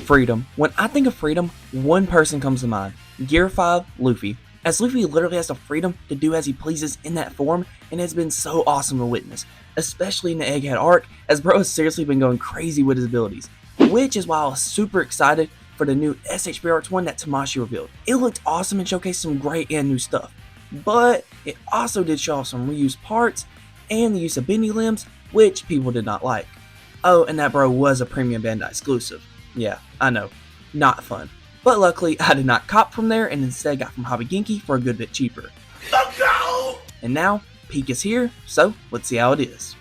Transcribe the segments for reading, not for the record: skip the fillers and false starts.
Freedom. When I think of freedom, one person comes to mind. Gear 5, Luffy. As Luffy literally has the freedom to do as he pleases in that form, and it's been so awesome to witness, especially in the Egghead arc, as bro has seriously been going crazy with his abilities, which is why I was super excited for the new SHP Arts 1 that Tamashii revealed. It looked awesome and showcased some great and new stuff, but it also did show off some reused parts and the use of bendy limbs, which people did not like. Oh, and that bro was a premium Bandai exclusive. Yeah, I know, not fun. But luckily, I did not cop from there and instead got from Hobby Genki for a good bit cheaper. And now, peak is here, so let's see how it is.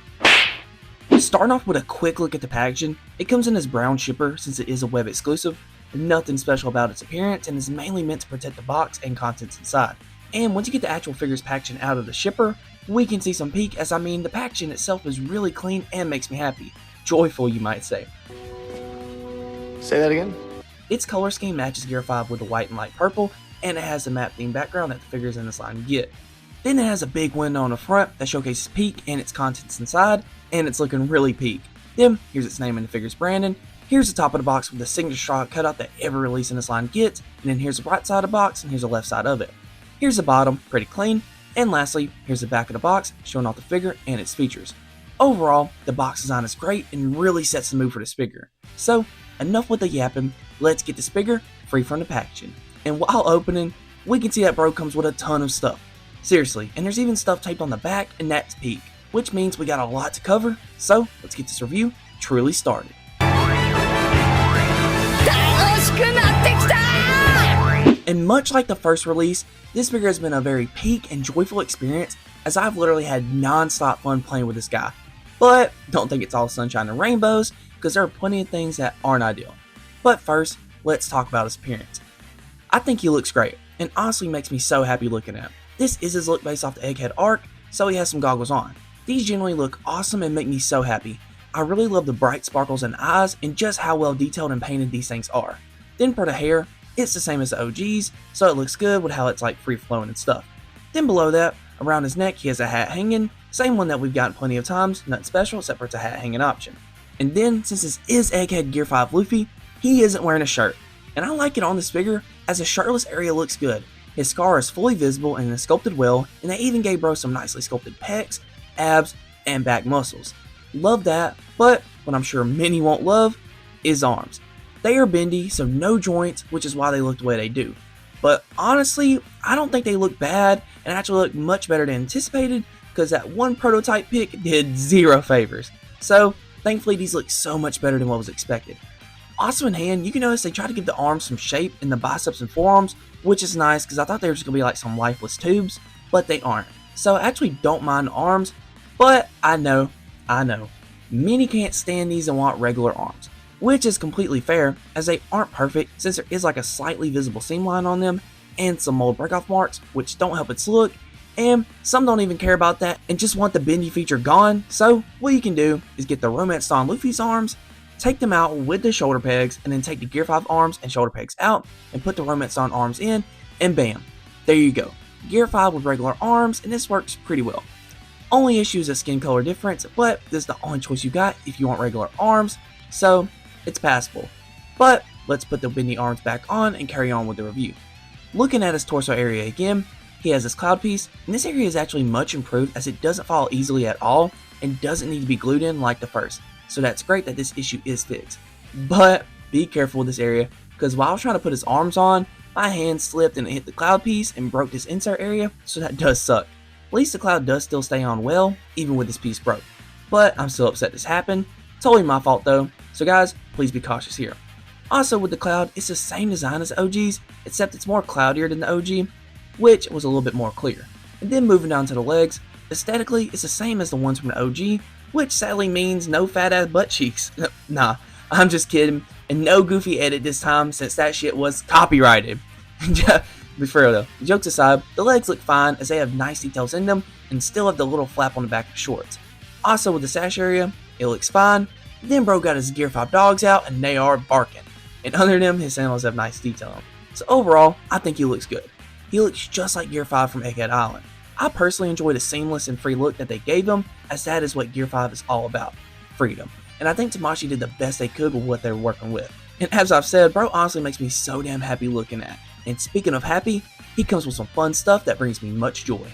Starting off with a quick look at the packaging, it comes in this brown shipper since it is a web exclusive. Nothing special about its appearance and is mainly meant to protect the box and contents inside. And once you get the actual figures packaging out of the shipper, we can see some peak, as I mean the packaging itself is really clean and makes me happy. Joyful, you might say. Say that again? Its color scheme matches Gear 5 with the white and light purple, and it has the map themed background that the figures in this line get. Then it has a big window on the front that showcases peak and its contents inside, and it's looking really peak. Then, here's its name and the figure's branding. Here's the top of the box with the signature straw cutout that every release in this line gets, and then here's the right side of the box, and here's the left side of it. Here's the bottom, pretty clean, and lastly, here's the back of the box, showing off the figure and its features. Overall, the box design is great and really sets the mood for this figure. So, enough with the yapping, let's get this figure free from the packaging. And while opening, we can see that bro comes with a ton of stuff. Seriously, and there's even stuff taped on the back, and that's peak, which means we got a lot to cover, so let's get this review truly started. And much like the first release, this figure has been a very peak and joyful experience, as I've literally had non-stop fun playing with this guy. But don't think it's all sunshine and rainbows, because there are plenty of things that aren't ideal. But first, let's talk about his appearance. I think he looks great, and honestly makes me so happy looking at him. This is his look based off the Egghead arc, so he has some goggles on. These generally look awesome and make me so happy. I really love the bright sparkles in the eyes and just how well detailed and painted these things are. Then for the hair, it's the same as the OGs, so it looks good with how it's like free flowing and stuff. Then below that, around his neck he has a hat hanging, same one that we've gotten plenty of times, nothing special except for it's a hat hanging option. And then, since this is Egghead Gear 5 Luffy, he isn't wearing a shirt. And I like it on this figure, as the shirtless area looks good. His scar is fully visible and is sculpted well, and they even gave bro some nicely sculpted pecs, abs, and back muscles. Love that, but what I'm sure many won't love is arms. They are bendy, so no joints, which is why they look the way they do. But honestly, I don't think they look bad, and actually look much better than anticipated, because that one prototype pick did zero favors. So, thankfully these look so much better than what was expected. Also in hand, you can notice they try to give the arms some shape in the biceps and forearms, which is nice because I thought they were just going to be like some lifeless tubes, but they aren't. So I actually don't mind the arms, but I know, many can't stand these and want regular arms, which is completely fair as they aren't perfect since there is like a slightly visible seam line on them and some mold breakoff marks which don't help its look, and some don't even care about that and just want the bendy feature gone. So what you can do is get the Romance on Luffy's arms, take them out with the shoulder pegs, and then take the Gear 5 arms and shoulder pegs out and put the Romance on arms in, and bam, there you go. Gear 5 with regular arms, and this works pretty well. Only issue is a skin color difference, but this is the only choice you got if you want regular arms, so it's passable. But let's put the bendy arms back on and carry on with the review. Looking at his torso area again, he has this cloud piece, and this area is actually much improved as it doesn't fall easily at all and doesn't need to be glued in like the first. So that's great that this issue is fixed. But be careful with this area, because while I was trying to put his arms on, my hand slipped and it hit the cloud piece and broke this insert area, so that does suck. At least the cloud does still stay on well, even with this piece broke. But I'm still upset this happened. Totally my fault though, so guys, please be cautious here. Also with the cloud, it's the same design as the OGs, except it's more cloudier than the OG, which was a little bit more clear. And then moving down to the legs, aesthetically it's the same as the ones from the OG, which sadly means no fat ass butt cheeks. Nah, I'm just kidding, and no goofy edit this time since that shit was copyrighted. But for real though, jokes aside, the legs look fine as they have nice details in them and still have the little flap on the back of the shorts. Also with the sash area, it looks fine. Then bro got his Gear 5 dogs out and they are barking. And under them, his sandals have nice detail on them. So overall, I think he looks good. He looks just like Gear 5 from Egghead Island. I personally enjoy the seamless and free look that they gave him, as that is what Gear 5 is all about, freedom. And I think Tamashii did the best they could with what they were working with. And as I've said, bro honestly makes me so damn happy looking at. And speaking of happy, he comes with some fun stuff that brings me much joy.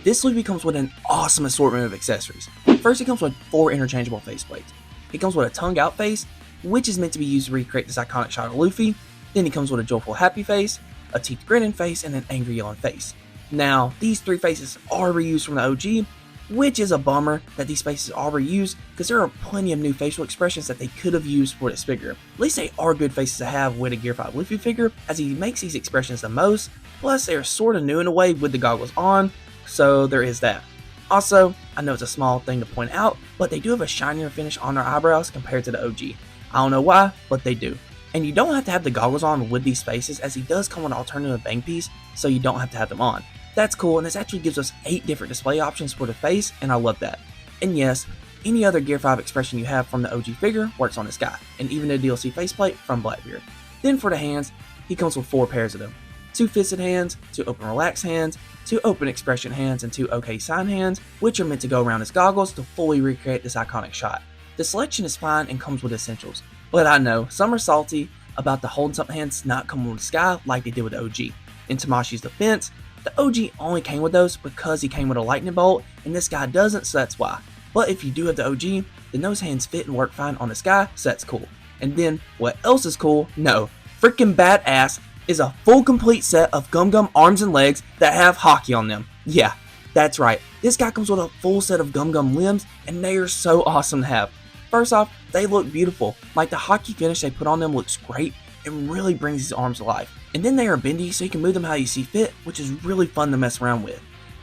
This Luffy comes with an awesome assortment of accessories. First, he comes with 4 interchangeable faceplates. He comes with a tongue out face, which is meant to be used to recreate this iconic shot of Luffy. Then he comes with a joyful happy face, a teeth grinning face, and an angry yelling face. Now, these 3 faces are reused from the OG, which is a bummer that these faces are reused because there are plenty of new facial expressions that they could have used for this figure. At least they are good faces to have with a Gear 5 Luffy figure, as he makes these expressions the most, plus they are sort of new in a way with the goggles on, so there is that. Also, I know it's a small thing to point out, but they do have a shinier finish on their eyebrows compared to the OG. I don't know why, but they do. And you don't have to have the goggles on with these faces, as he does come with an alternative bang piece, so you don't have to have them on. That's cool, and this actually gives us 8 different display options for the face, and I love that. And yes, any other Gear 5 expression you have from the OG figure works on this guy, and even the DLC faceplate from Blackbeard. Then for the hands, he comes with 4 pairs of them. 2 fisted hands, 2 open relaxed hands, 2 open expression hands, and 2 OK sign hands, which are meant to go around his goggles to fully recreate this iconic shot. The selection is fine and comes with essentials, but I know some are salty about the hold something hands not coming with this guy like they did with the OG. In Tamashi's defense, the OG only came with those because he came with a lightning bolt, and this guy doesn't, so that's why. But if you do have the OG, then those hands fit and work fine on this guy, so that's cool. And then, what else is cool? No, freaking badass is a full complete set of Gum Gum arms and legs that have hockey on them. Yeah, that's right. This guy comes with a full set of Gum Gum limbs, and they are so awesome to have. First off, they look beautiful. Like the hockey finish they put on them looks great and really brings these arms to life. And then they are bendy, so you can move them how you see fit, which is really fun to mess around with.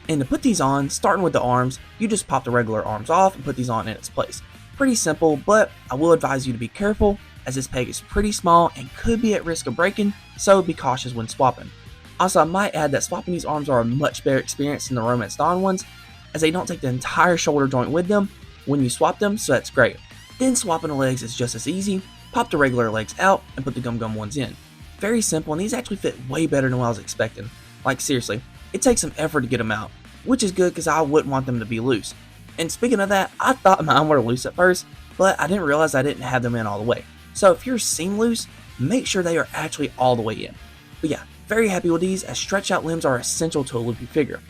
And to put these on, starting with the arms, you just pop the regular arms off and put these on in its place. Pretty simple, but I will advise you to be careful, as this peg is pretty small and could be at risk of breaking, so be cautious when swapping. Also, I might add that swapping these arms are a much better experience than the Romance Dawn ones, as they don't take the entire shoulder joint with them when you swap them, so that's great. Then swapping the legs is just as easy. Pop the regular legs out and put the Gum Gum ones in. Very simple, and these actually fit way better than what I was expecting. Like seriously, it takes some effort to get them out, which is good because I wouldn't want them to be loose. And speaking of that, I thought mine were loose at first, but I didn't realize I didn't have them in all the way. So if yours seem loose, make sure they are actually all the way in. But yeah, very happy with these, as stretch out limbs are essential to a Luffy figure.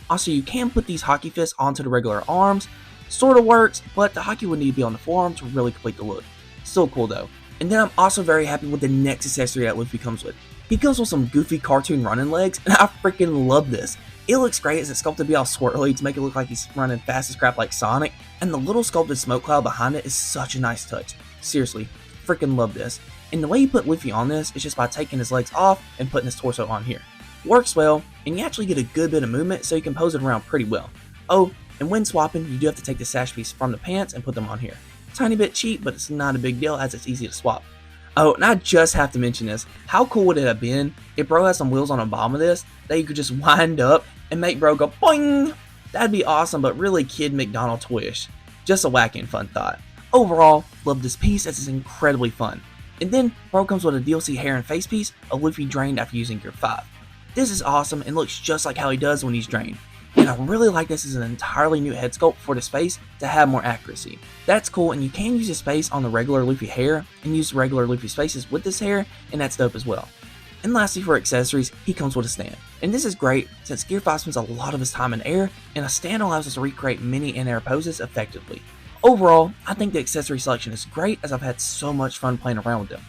Also, you can put these hockey fists onto the regular arms. Sorta works, but the hockey would need to be on the forearm to really complete the look. Still cool though. And then I'm also very happy with the next accessory that Luffy comes with. He comes with some goofy cartoon running legs, and I freaking love this. It looks great as it's sculpted to be all swirly to make it look like he's running fast as crap like Sonic, and the little sculpted smoke cloud behind it is such a nice touch. Seriously, freaking love this. And the way you put Luffy on this is just by taking his legs off and putting his torso on here. Works well, and you actually get a good bit of movement, so you can pose it around pretty well. Oh, and when swapping, you do have to take the sash piece from the pants and put them on here. Tiny bit cheap, but it's not a big deal as it's easy to swap. Oh, and I just have to mention this. How cool would it have been if bro had some wheels on the bottom of this that you could just wind up and make bro go boing? That'd be awesome, but really Kid McDonald toyish. Just a wacky and fun thought. Overall, love this piece as it's incredibly fun. And then, bro comes with a DLC hair and face piece of Luffy drained after using Gear 5. This is awesome and looks just like how he does when he's drained. And I really like this as an entirely new head sculpt for this face to have more accuracy. That's cool, and you can use his face on the regular Luffy hair and use regular Luffy's faces with this hair, and that's dope as well. And lastly, for accessories, he comes with a stand. And this is great since Gear 5 spends a lot of his time in air, and a stand allows us to recreate many in-air poses effectively. Overall, I think the accessory selection is great as I've had so much fun playing around with them.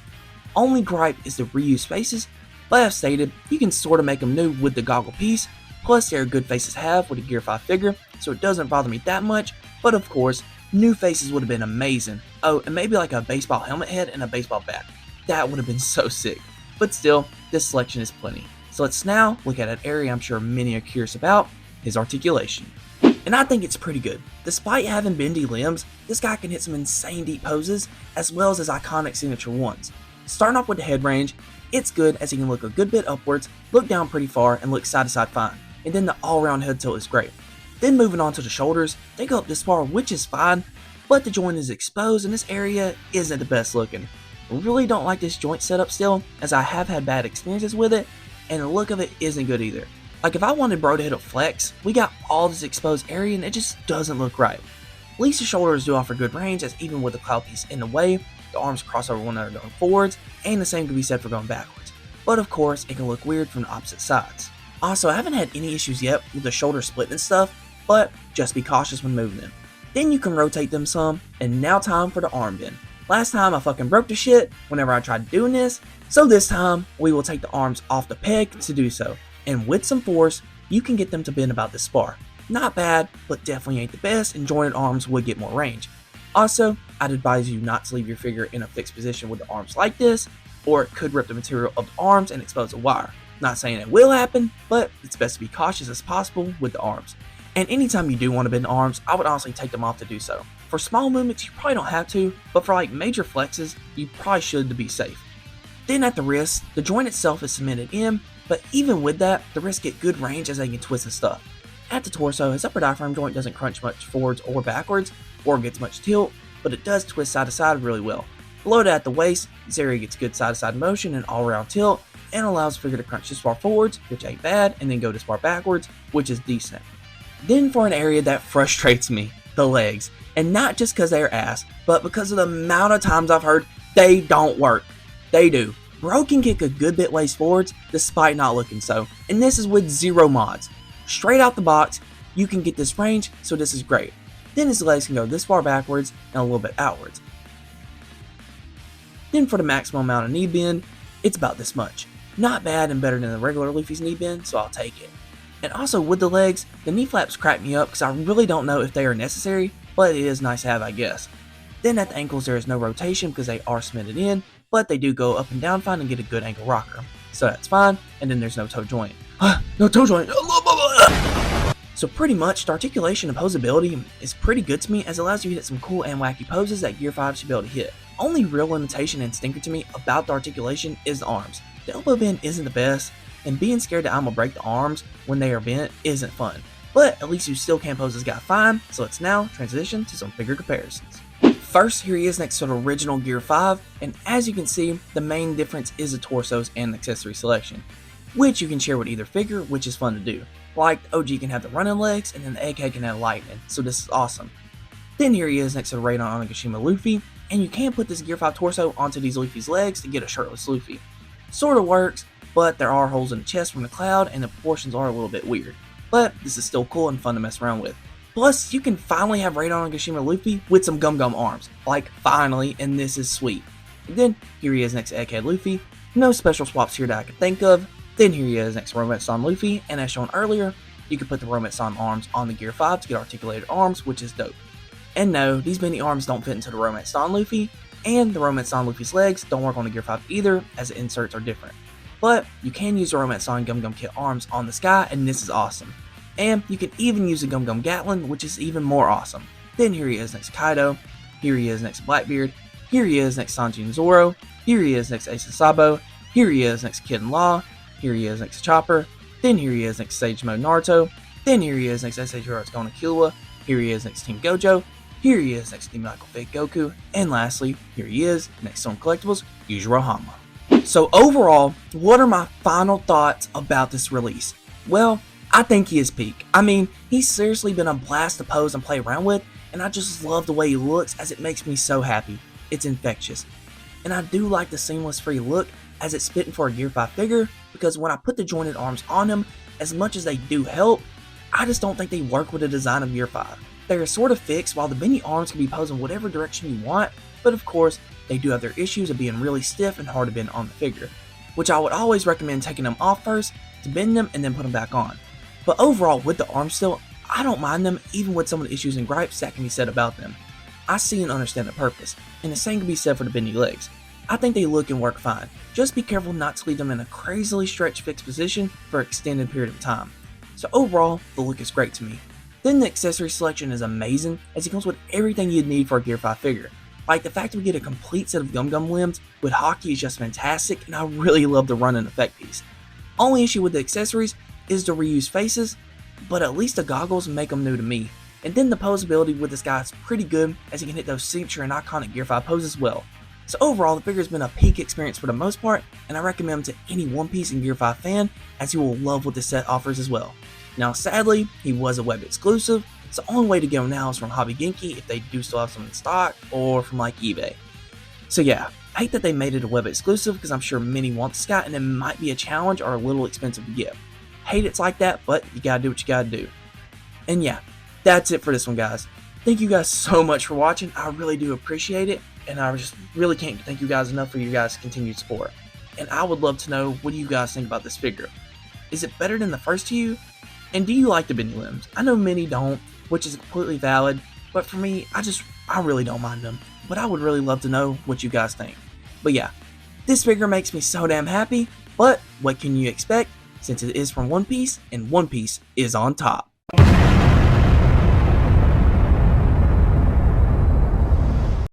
Only gripe is the reused faces, but as stated, you can sorta make them new with the goggle piece. Plus, they are good faces to have with a Gear 5 figure, so it doesn't bother me that much, but of course, new faces would have been amazing. Oh, and maybe like a baseball helmet head and a baseball bat. That would have been so sick. But still, this selection is plenty. So let's now look at an area I'm sure many are curious about, his articulation. And I think it's pretty good. Despite having bendy limbs, this guy can hit some insane deep poses, as well as his iconic signature ones. Starting off with the head range, it's good as he can look a good bit upwards, look down pretty far, and look side to side fine. And then the all-around head tilt is great. Then moving on to the shoulders, they go up this far, which is fine, but the joint is exposed and this area isn't the best looking. I really don't like this joint setup still, as I have had bad experiences with it, and the look of it isn't good either. Like if I wanted bro to hit a flex, we got all this exposed area and it just doesn't look right. At least the shoulders do offer good range, as even with the cloud piece in the way, the arms cross over one another going forwards, and the same can be said for going backwards. But of course, it can look weird from the opposite sides. Also, I haven't had any issues yet with the shoulder splitting and stuff, but just be cautious when moving them. Then you can rotate them some, and now time for the arm bend. Last time I fucking broke the shit whenever I tried doing this, so this time we will take the arms off the peg to do so, and with some force, you can get them to bend about this far. Not bad, but definitely ain't the best, and jointed arms would get more range. Also, I'd advise you not to leave your figure in a fixed position with the arms like this, or it could rip the material of the arms and expose the wire. Not saying it will happen, but it's best to be cautious as possible with the arms. And anytime you do want to bend the arms, I would honestly take them off to do so. For small movements, you probably don't have to, but for like major flexes, you probably should to be safe. Then at the wrist, the joint itself is cemented in, but even with that, the wrists get good range as they can twist and stuff. At the torso, his upper diaphragm joint doesn't crunch much forwards or backwards, or gets much tilt, but it does twist side to side really well. Below that at the waist, this area gets good side to side motion and all around tilt, and allows the figure to crunch this far forwards, which ain't bad, and then go this far backwards, which is decent. Then for an area that frustrates me, the legs. And not just because they are ass, but because of the amount of times I've heard they don't work. They do. Bro can kick a good bit waist forwards despite not looking so, and this is with zero mods. Straight out the box, you can get this range, so this is great. Then his legs can go this far backwards and a little bit outwards. Then for the maximum amount of knee bend, it's about this much. Not bad and better than the regular Luffy's knee bend, so I'll take it. And also with the legs, the knee flaps crack me up because I really don't know if they are necessary, but it is nice to have, I guess. Then at the ankles there is no rotation because they are cemented in, but they do go up and down fine and get a good ankle rocker. So that's fine, and then there's no toe joint. No toe joint! So pretty much, the articulation and posability is pretty good to me as it allows you to hit some cool and wacky poses that Gear 5 should be able to hit. Only real limitation and stinker to me about the articulation is the arms. The elbow bend isn't the best, and being scared that I'm gonna break the arms when they are bent isn't fun. But at least you still can pose this guy fine, so let's now transition to some figure comparisons. First, here he is next to the original Gear 5, and as you can see, the main difference is the torsos and the accessory selection, which you can share with either figure, which is fun to do. Like, the OG can have the running legs, and then the Egghead can have lightning, so this is awesome. Then here he is next to the Raiden Onigashima Luffy, and you can put this Gear 5 torso onto these Luffy's legs to get a shirtless Luffy. Sorta works, but there are holes in the chest from the cloud, and the proportions are a little bit weird. But this is still cool and fun to mess around with. Plus, you can finally have Raiden Onigashima Luffy with some Gum Gum arms. Like, finally, and this is sweet. And then, here he is next to Egghead Luffy. No special swaps here that I can think of. Then here he is next to Romance San Luffy, and as shown earlier, you can put the Romance San arms on the Gear 5 to get articulated arms, which is dope. And no, these mini arms don't fit into the Romance San Luffy, and the Romance San Luffy's legs don't work on the Gear 5 either, as the inserts are different. But you can use the Romance San Gum Gum Kit arms on this guy, and this is awesome. And you can even use the Gum Gum Gatlin, which is even more awesome. Then here he is next to Kaido, here he is next to Blackbeard, here he is next to Sanji and Zoro, here he is next to Ace and Sabo, here he is next to Kid and Law, here he is next to Chopper, then here he is next to Sage Mode Naruto, then here he is next to SH Heroes Gon and Killua, here he is next to Team Gojo, here he is next to Team Michael Fake Goku, and lastly, here he is next to Storm Collectibles, Yujiro Hanma. So overall, what are my final thoughts about this release? Well, I think he is peak. I mean, he's seriously been a blast to pose and play around with, and I just love the way he looks as it makes me so happy. It's infectious. And I do like the seamless free look as it's fitting for a Gear 5 figure, because when I put the jointed arms on him, as much as they do help, I just don't think they work with the design of Gear 5. They are sort of fixed, while the bendy arms can be posed in whatever direction you want, but of course, they do have their issues of being really stiff and hard to bend on the figure, which I would always recommend taking them off first to bend them and then put them back on. But overall, with the arm still, I don't mind them even with some of the issues and gripes that can be said about them. I see and understand the purpose, and the same can be said for the bendy legs. I think they look and work fine, just be careful not to leave them in a crazily stretched fixed position for an extended period of time. So overall, the look is great to me. Then the accessory selection is amazing as it comes with everything you'd need for a Gear 5 figure. Like the fact that we get a complete set of Gum Gum limbs with Haki is just fantastic, and I really love the run and effect piece. Only issue with the accessories is the reused faces, but at least the goggles make them new to me. And then the posability with this guy is pretty good as he can hit those signature and iconic Gear 5 poses as well. So overall, the figure has been a peak experience for the most part, and I recommend him to any One Piece and Gear 5 fan as you will love what this set offers as well. Now sadly, he was a web exclusive, so the only way to get him now is from Hobby Genki if they do still have some in stock, or from like eBay. So yeah, I hate that they made it a web exclusive because I'm sure many want this guy and it might be a challenge or a little expensive to get. Hate it's like that, but you gotta do what you gotta do. And yeah, that's it for this one, guys. Thank you guys so much for watching. I really do appreciate it, and I just really can't thank you guys enough for your guys' continued support. And I would love to know, what do you guys think about this figure? Is it better than the first to you? And do you like the bendy limbs? I know many don't, which is completely valid, but for me, I really don't mind them. But I would really love to know what you guys think. But yeah, this figure makes me so damn happy, but what can you expect since it is from One Piece and One Piece is on top?